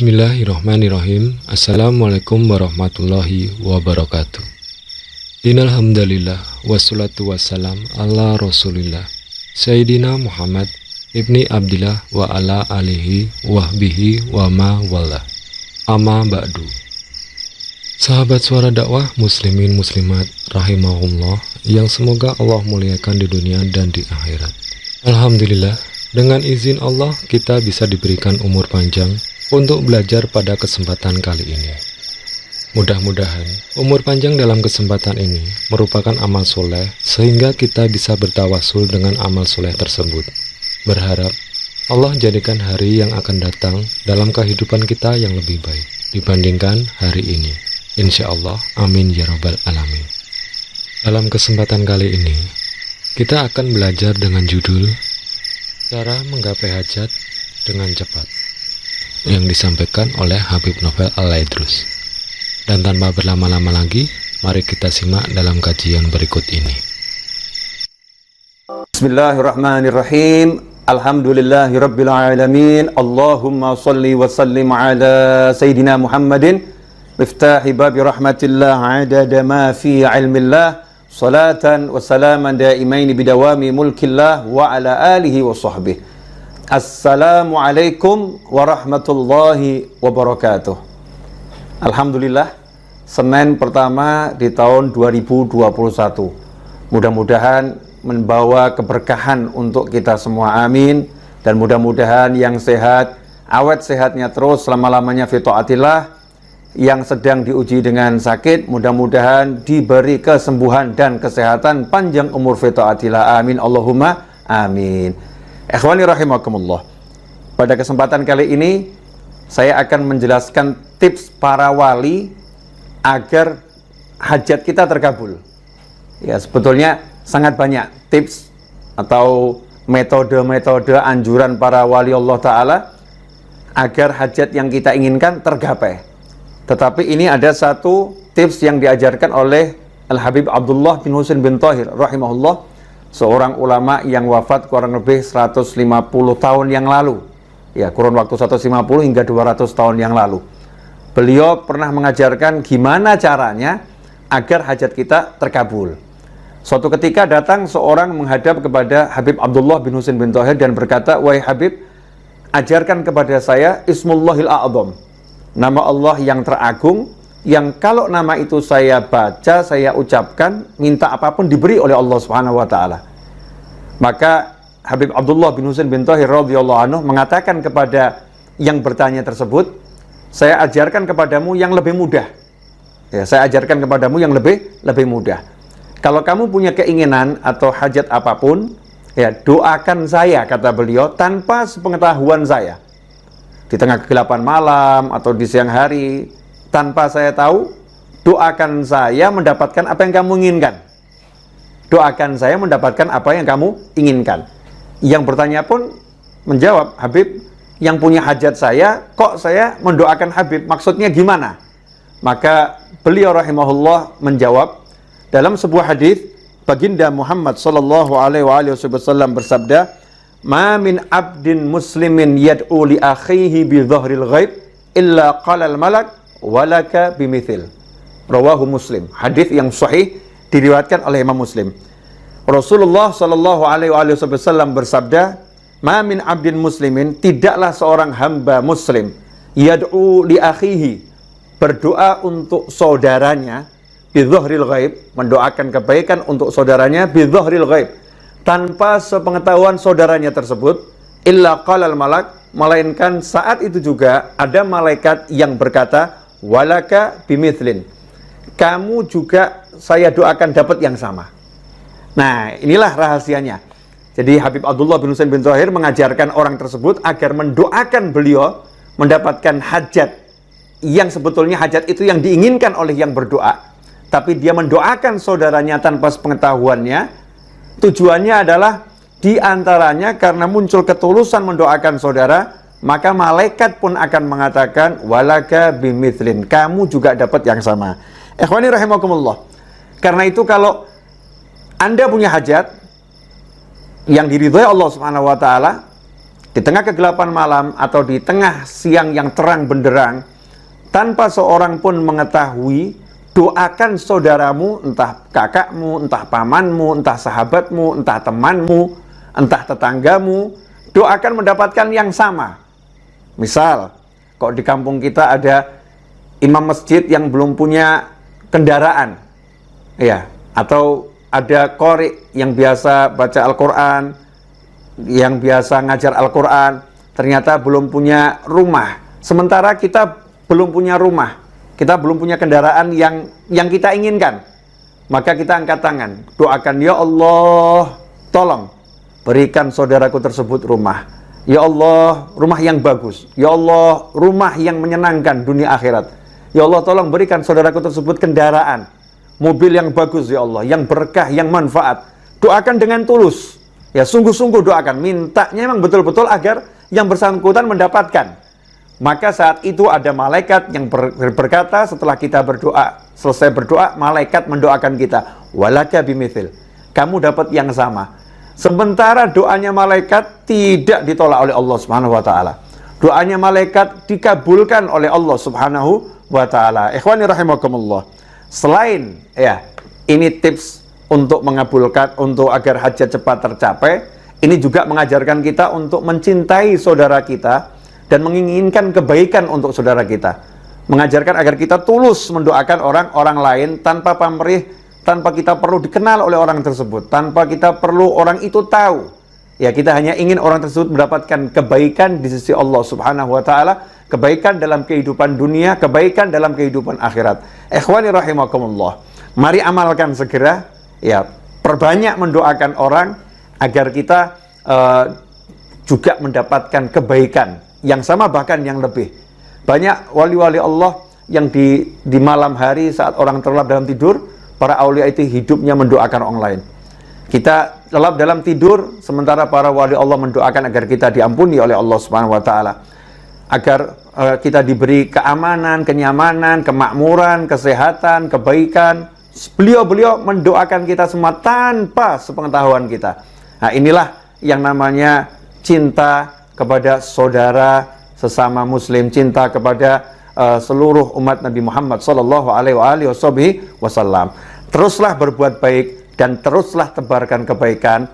Bismillahirrahmanirrahim. Assalamualaikum warahmatullahi wabarakatuh. Innalhamdalillah wassalatu wassalam ala rasulillah Sayyidina Muhammad ibni Abdillah wa ala alihi wahbihi wa ma wala amma ba'du. Sahabat suara dakwah muslimin muslimat rahimahullah yang semoga Allah muliakan di dunia dan di akhirat. Alhamdulillah, dengan izin Allah kita bisa diberikan umur panjang untuk belajar pada kesempatan kali ini. Mudah-mudahan umur panjang dalam kesempatan ini merupakan amal soleh sehingga kita bisa bertawasul dengan amal soleh tersebut. Berharap Allah jadikan hari yang akan datang dalam kehidupan kita yang lebih baik dibandingkan hari ini. Insya Allah, amin ya rabbal alamin. Dalam kesempatan kali ini, kita akan belajar dengan judul Cara Menggapai Hajat dengan Cepat, yang disampaikan oleh Habib Novel Al-Aidrus. Dan tanpa berlama-lama lagi, mari kita simak dalam kajian berikut ini. Bismillahirrahmanirrahim. Alhamdulillahirabbil alamin. Allahumma shalli wa sallim ala sayidina Muhammadin miftahi babi rahmatillah adada ma fi ilmillah salatan wa salaman daimaini bidawami mulkillah wa ala alihi wa sahbihi. Assalamualaikum warahmatullahi wabarakatuh. Alhamdulillah, Senin pertama di tahun 2021. Mudah-mudahan membawa keberkahan untuk kita semua, amin. Dan mudah-mudahan yang sehat, awet sehatnya terus selama-lamanya fi taatillah. Yang sedang diuji dengan sakit, mudah-mudahan diberi kesembuhan dan kesehatan, panjang umur fi taatillah, amin. Allahumma amin. Ikhwani rahimakumullah. Pada kesempatan kali ini saya akan menjelaskan tips para wali agar hajat kita terkabul. Ya, sebetulnya sangat banyak tips atau metode-metode anjuran para wali Allah Ta'ala agar hajat yang kita inginkan tergapai. Tetapi ini ada satu tips yang diajarkan oleh Al-Habib Abdullah bin Husain bin Thahir rahimahullah, seorang ulama yang wafat kurang lebih 150 tahun yang lalu. Ya, kurun waktu 150 hingga 200 tahun yang lalu. Beliau pernah mengajarkan gimana caranya agar hajat kita terkabul. Suatu ketika datang seorang menghadap kepada Habib Abdullah bin Husain bin Thahir dan berkata, "Wahai Habib, ajarkan kepada saya Ismullahil A'zam, nama Allah yang teragung, yang kalau nama itu saya baca, saya ucapkan, minta apapun diberi oleh Allah Subhanahu wa Ta'ala." Maka Habib Abdullah bin Husain bin Thahir radhiyallahu anhu mengatakan kepada yang bertanya tersebut, "Saya ajarkan kepadamu yang lebih mudah." Ya, saya ajarkan kepadamu yang lebih mudah. Kalau kamu punya keinginan atau hajat apapun, ya doakan saya, kata beliau, tanpa sepengetahuan saya. Di tengah kegelapan malam atau di siang hari, tanpa saya tahu, doakan saya mendapatkan apa yang kamu inginkan. Doakan saya mendapatkan apa yang kamu inginkan. Yang bertanya pun menjawab, "Habib, yang punya hajat saya, kok saya mendoakan Habib? Maksudnya gimana?" Maka beliau rahimahullah menjawab, dalam sebuah hadis baginda Muhammad sallallahu alaihi wasallam bersabda, "Ma min abdin muslimin yad'u li akhihi bi dhahril ghaib illa qala al malak walaka bimithil." Rawahu Muslim. Hadis yang sahih diriwayatkan oleh Imam Muslim. Rasulullah sallallahu alaihi wasallam bersabda, "Ma min abdin muslimin," tidaklah seorang hamba muslim, yad'u li akhihi, berdoa untuk saudaranya, bi dhahril ghaib, mendoakan kebaikan untuk saudaranya, bi dhahril ghaib, tanpa sepengetahuan saudaranya tersebut, illa qalal malak, melainkan saat itu juga ada malaikat yang berkata, walaka bimithlin, kamu juga saya doakan dapat yang sama. Nah, inilah rahasianya. Jadi Habib Abdullah bin Husain bin Thahir mengajarkan orang tersebut agar mendoakan beliau mendapatkan hajat yang sebetulnya hajat itu yang diinginkan oleh yang berdoa, tapi dia mendoakan saudaranya tanpa sepengetahuannya. Tujuannya adalah diantaranya karena muncul ketulusan mendoakan saudara, maka malaikat pun akan mengatakan walaka bimithlin, kamu juga dapat yang sama. Ikhwani rahimakumullah. Karena itu kalau Anda punya hajat yang diridhai Allah Subhanahu wa taala, di tengah kegelapan malam atau di tengah siang yang terang benderang, tanpa seorang pun mengetahui, doakan saudaramu, entah kakakmu, entah pamanmu, entah sahabatmu, entah temanmu, entah tetanggamu, doakan mendapatkan yang sama. Misal, kok di kampung kita ada imam masjid yang belum punya kendaraan, ya, atau ada qori yang biasa baca Al-Quran, yang biasa ngajar Al-Quran, ternyata belum punya rumah. Sementara kita belum punya rumah, kita belum punya kendaraan yang kita inginkan. Maka kita angkat tangan, doakan, ya Allah, tolong berikan saudaraku tersebut rumah. Ya Allah, rumah yang bagus. Ya Allah, rumah yang menyenangkan dunia akhirat. Ya Allah, tolong berikan saudaraku tersebut kendaraan, mobil yang bagus ya Allah, yang berkah, yang manfaat. Doakan dengan tulus. Ya, sungguh-sungguh doakan. Mintanya memang betul-betul agar yang bersangkutan mendapatkan. Maka saat itu ada malaikat yang berkata setelah kita berdoa, selesai berdoa, malaikat mendoakan kita. Walaka bimithil. Kamu dapat yang sama. Sementara doanya malaikat tidak ditolak oleh Allah Subhanahu wa taala. Doanya malaikat dikabulkan oleh Allah Subhanahu wa taala. Ikhwani rahimakumullah. Selain ya, ini tips untuk mengabulkan, untuk agar hajat cepat tercapai, ini juga mengajarkan kita untuk mencintai saudara kita dan menginginkan kebaikan untuk saudara kita. Mengajarkan agar kita tulus mendoakan orang lain tanpa pamrih, tanpa kita perlu dikenal oleh orang tersebut, tanpa kita perlu orang itu tahu. Ya, kita hanya ingin orang tersebut mendapatkan kebaikan di sisi Allah Subhanahu wa taala, kebaikan dalam kehidupan dunia, kebaikan dalam kehidupan akhirat. Ikhwani rahimakumullah. Mari amalkan segera, ya, perbanyak mendoakan orang agar kita juga mendapatkan kebaikan yang sama, bahkan yang lebih. Banyak wali-wali Allah yang di malam hari saat orang terlelap dalam tidur, para aulia itu hidupnya mendoakan orang lain. Kita lelap dalam tidur, sementara para wali Allah mendoakan agar kita diampuni oleh Allah Subhanahu wa taala. Agar kita diberi keamanan, kenyamanan, kemakmuran, kesehatan, kebaikan. Beliau-beliau mendoakan kita semua tanpa sepengetahuan kita. Nah, inilah yang namanya cinta kepada saudara sesama muslim, cinta kepada seluruh umat Nabi Muhammad sallallahu alaihi wasallam. Teruslah berbuat baik dan teruslah tebarkan kebaikan.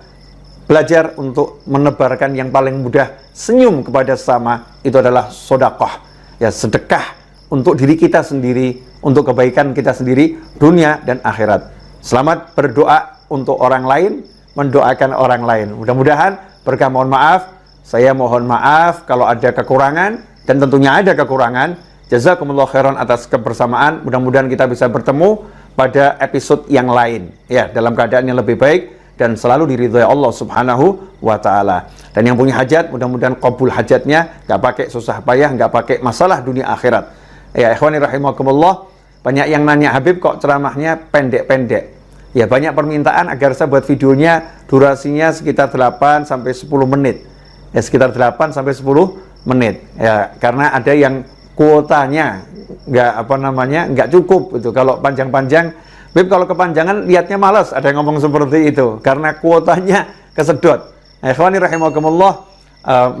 Belajar untuk menebarkan yang paling mudah, senyum kepada sesama, itu adalah sedekah. Ya, sedekah untuk diri kita sendiri, untuk kebaikan kita sendiri, dunia dan akhirat. Selamat berdoa untuk orang lain, mendoakan orang lain. Mudah-mudahan berkah. Mohon maaf, saya mohon maaf kalau ada kekurangan, dan tentunya ada kekurangan. Jazakumullah khairan atas kebersamaan. Mudah-mudahan kita bisa bertemu pada episode yang lain, ya, dalam keadaan yang lebih baik dan selalu diridhai Allah Subhanahu wa taala. Dan yang punya hajat, mudah-mudahan qabul hajatnya, nggak pakai susah payah, nggak pakai masalah dunia akhirat. Ya, ikhwani rahimakumullah. Banyak yang nanya, Habib kok ceramahnya pendek-pendek? Ya, banyak permintaan agar saya buat videonya durasinya sekitar 8 sampai 10 menit. Ya, sekitar 8 sampai 10 menit. Ya, karena ada yang kuotanya nggak cukup itu. Kalau panjang-panjang, Beb, kalau kepanjangan lihatnya malas, ada yang ngomong seperti itu karena kuotanya kesedot. Nah, ikhwani rahimakumullah,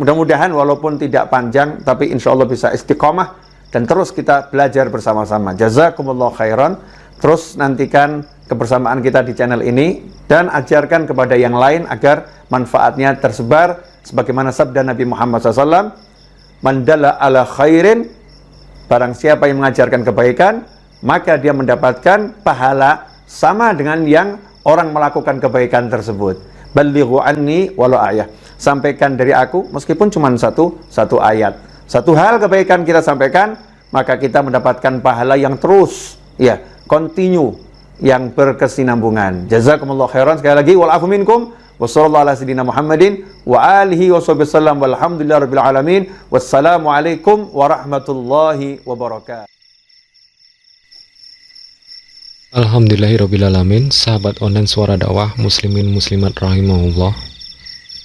mudah-mudahan walaupun tidak panjang tapi insya Allah bisa istiqomah dan terus kita belajar bersama-sama. Jazakumullah khairan. Terus nantikan kebersamaan kita di channel ini dan ajarkan kepada yang lain agar manfaatnya tersebar sebagaimana sabda Nabi Muhammad SAW, man dalla ala khairin, barang siapa yang mengajarkan kebaikan, maka dia mendapatkan pahala sama dengan yang orang melakukan kebaikan tersebut. Ballighu anni walau ayah. Sampaikan dari aku meskipun cuma satu ayat. Satu hal kebaikan kita sampaikan, maka kita mendapatkan pahala yang terus, ya, continue, yang berkesinambungan. Jazakumullah khairan. Sekali lagi, wal afu minkum. Wassallallahu ala sayyidina Muhammadin wa alihi wasallam walhamdulillahi rabbil alamin. Wassalamualaikum warahmatullahi wabarakatuh. Alhamdulillahirrabbilalamin. Sahabat online suara dakwah muslimin muslimat rahimahullah,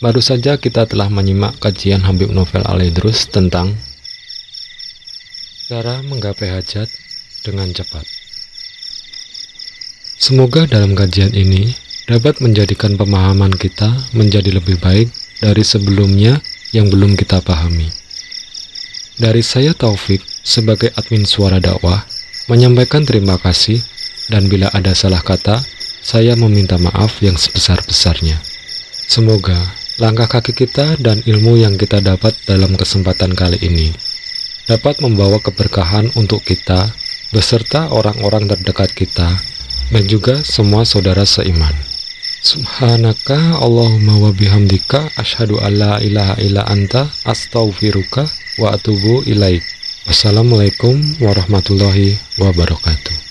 baru saja kita telah menyimak kajian Habib Novel Al-Idrus tentang cara menggapai hajat dengan cepat. Semoga dalam kajian ini dapat menjadikan pemahaman kita menjadi lebih baik dari sebelumnya yang belum kita pahami. Dari saya Taufik, sebagai admin Suara Dakwah, menyampaikan terima kasih, dan bila ada salah kata, saya meminta maaf yang sebesar-besarnya. Semoga langkah kaki kita dan ilmu yang kita dapat dalam kesempatan kali ini dapat membawa keberkahan untuk kita, beserta orang-orang terdekat kita, dan juga semua saudara seiman. Subhanaka Allahumma wa bihamdika asyhadu alla ilaha illa anta astaghfiruka wa atubu ilaik. Wassalamualaikum warahmatullahi wabarakatuh.